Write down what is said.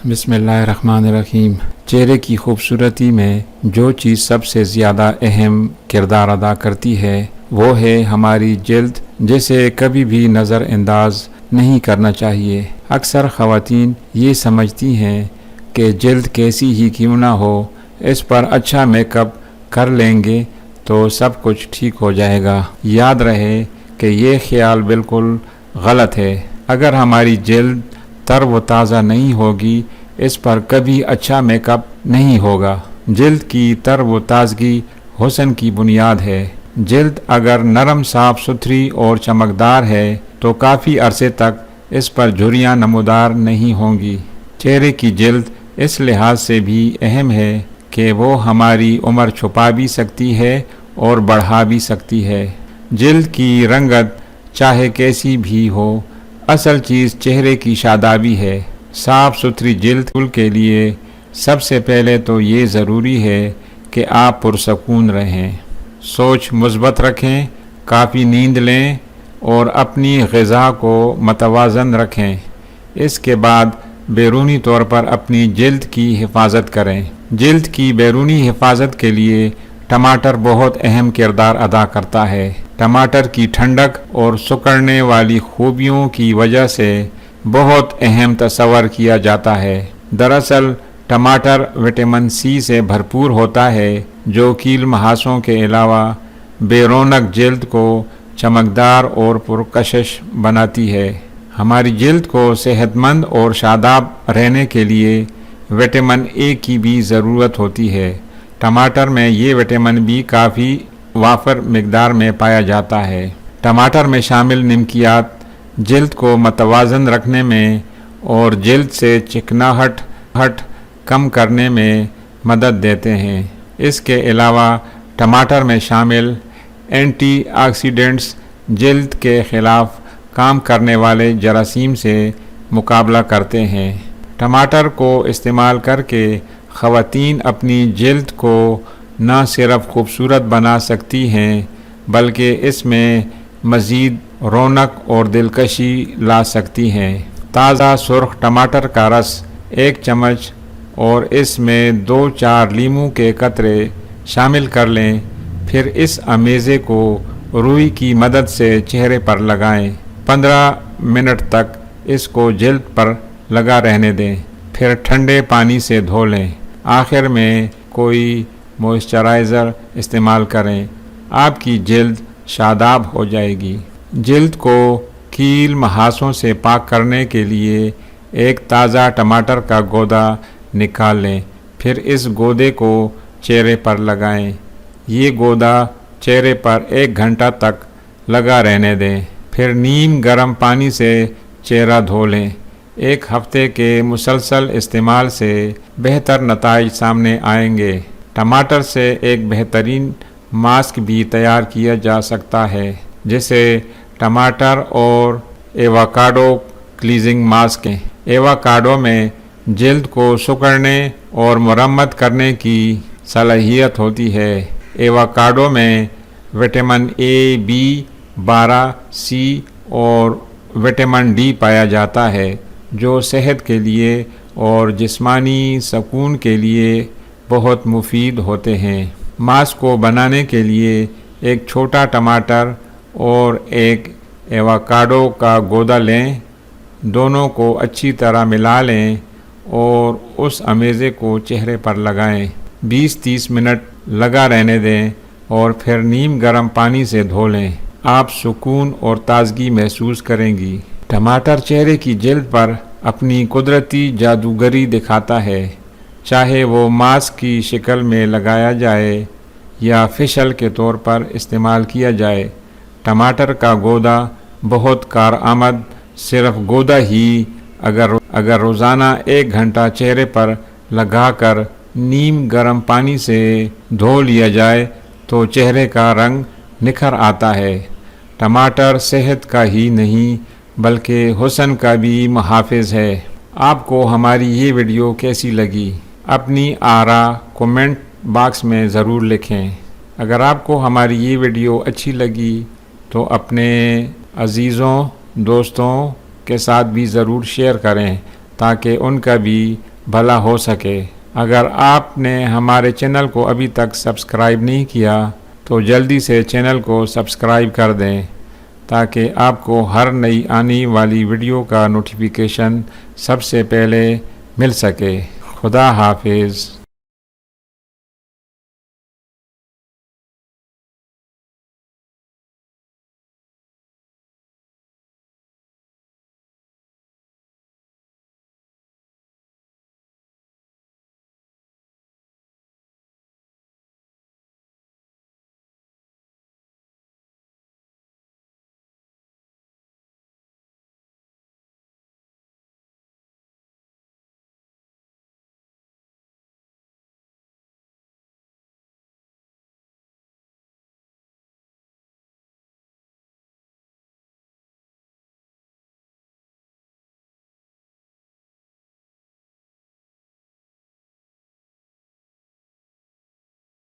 بسم اللہ الرحمن الرحیم۔ چہرے کی خوبصورتی میں جو چیز سب سے زیادہ اہم کردار ادا کرتی ہے وہ ہے ہماری جلد، جسے کبھی بھی نظر انداز نہیں کرنا چاہیے۔ اکثر خواتین یہ سمجھتی ہیں کہ جلد کیسی ہی کیوں نہ ہو، اس پر اچھا میک اپ کر لیں گے تو سب کچھ ٹھیک ہو جائے گا۔ یاد رہے کہ یہ خیال بالکل غلط ہے۔ اگر ہماری جلد تر و تازہ نہیں ہوگی، اس پر کبھی اچھا میک اپ نہیں ہوگا۔ جلد کی تر و تازگی حسن کی بنیاد ہے۔ جلد اگر نرم، صاف ستھری اور چمکدار ہے تو کافی عرصے تک اس پر جھریاں نمودار نہیں ہوں گی۔ چہرے کی جلد اس لحاظ سے بھی اہم ہے کہ وہ ہماری عمر چھپا بھی سکتی ہے اور بڑھا بھی سکتی ہے۔ جلد کی رنگت چاہے کیسی بھی ہو، اصل چیز چہرے کی شادابی ہے۔ صاف ستھری جلد کے لیے سب سے پہلے تو یہ ضروری ہے کہ آپ پرسکون رہیں، سوچ مثبت رکھیں، کافی نیند لیں اور اپنی غذا کو متوازن رکھیں۔ اس کے بعد بیرونی طور پر اپنی جلد کی حفاظت کریں۔ جلد کی بیرونی حفاظت کے لیے ٹماٹر بہت اہم کردار ادا کرتا ہے۔ ٹماٹر کی ٹھنڈک اور سکڑنے والی خوبیوں کی وجہ سے بہت اہم تصور کیا جاتا ہے۔ دراصل ٹماٹر وٹامن سی سے بھرپور ہوتا ہے جو کیل محاسوں کے علاوہ بے رونق جلد کو چمکدار اور پرکشش بناتی ہے۔ ہماری جلد کو صحت مند اور شاداب رہنے کے لیے وٹامن اے کی بھی ضرورت ہوتی ہے۔ ٹماٹر میں یہ وٹامن بھی کافی وافر مقدار میں پایا جاتا ہے۔ ٹماٹر میں شامل نمکیات جلد کو متوازن رکھنے میں اور جلد سے چکناہٹ کم کرنے میں مدد دیتے ہیں۔ اس کے علاوہ ٹماٹر میں شامل اینٹی آکسیڈنٹس جلد کے خلاف کام کرنے والے جراثیم سے مقابلہ کرتے ہیں۔ ٹماٹر کو استعمال کر کے خواتین اپنی جلد کو نہ صرف خوبصورت بنا سکتی ہیں بلکہ اس میں مزید رونق اور دلکشی لا سکتی ہیں۔ تازہ سرخ ٹماٹر کا رس 1 چمچ اور اس میں 2-4 لیموں کے قطرے شامل کر لیں، پھر اس امیزے کو روئی کی مدد سے چہرے پر لگائیں۔ 15 منٹ تک اس کو جلد پر لگا رہنے دیں، پھر ٹھنڈے پانی سے دھو لیں۔ آخر میں کوئی موئسچرائزر استعمال کریں، آپ کی جلد شاداب ہو جائے گی۔ جلد کو کیل محاسوں سے پاک کرنے کے لیے ایک تازہ ٹماٹر کا گودا نکال لیں، پھر اس گودے کو چہرے پر لگائیں۔ یہ گودا چہرے پر 1 گھنٹہ تک لگا رہنے دیں، پھر نیم گرم پانی سے چہرہ دھو لیں۔ 1 ہفتے کے مسلسل استعمال سے بہتر نتائج سامنے آئیں گے۔ ٹماٹر سے ایک بہترین ماسک بھی تیار کیا جا سکتا ہے جسے ٹماٹر اور ایووکاڈو کلینزنگ ماسک ہیں۔ ایووکاڈو میں جلد کو سکڑنے اور مرمت کرنے کی صلاحیت ہوتی ہے۔ ایووکاڈو میں وٹامن اے، B12، C اور وٹامن ڈی پایا جاتا ہے جو صحت کے لیے اور جسمانی سکون کے لیے بہت مفید ہوتے ہیں۔ ماسک کو بنانے کے لیے ایک چھوٹا ٹماٹر اور ایک ایووکاڈو کا گودا لیں، دونوں کو اچھی طرح ملا لیں اور اس امیزے کو چہرے پر لگائیں۔ 20-30 منٹ لگا رہنے دیں اور پھر نیم گرم پانی سے دھو لیں۔ آپ سکون اور تازگی محسوس کریں گی۔ ٹماٹر چہرے کی جلد پر اپنی قدرتی جادوگری دکھاتا ہے، چاہے وہ ماسک کی شکل میں لگایا جائے یا فیشل کے طور پر استعمال کیا جائے۔ ٹماٹر کا گودا بہت کارآمد، صرف گودا ہی اگر روزانہ 1 گھنٹہ چہرے پر لگا کر نیم گرم پانی سے دھو لیا جائے تو چہرے کا رنگ نکھر آتا ہے۔ ٹماٹر صحت کا ہی نہیں بلکہ حسن کا بھی محافظ ہے۔ آپ کو ہماری یہ ویڈیو کیسی لگی؟ اپنی آراء کومنٹ باکس میں ضرور لکھیں۔ اگر آپ کو ہماری یہ ویڈیو اچھی لگی تو اپنے عزیزوں، دوستوں کے ساتھ بھی ضرور شیئر کریں تاکہ ان کا بھی بھلا ہو سکے۔ اگر آپ نے ہمارے چینل کو ابھی تک سبسکرائب نہیں کیا تو جلدی سے چینل کو سبسکرائب کر دیں تاکہ آپ کو ہر نئی آنے والی ویڈیو کا نوٹیفیکیشن سب سے پہلے مل سکے۔ خدا حافظ۔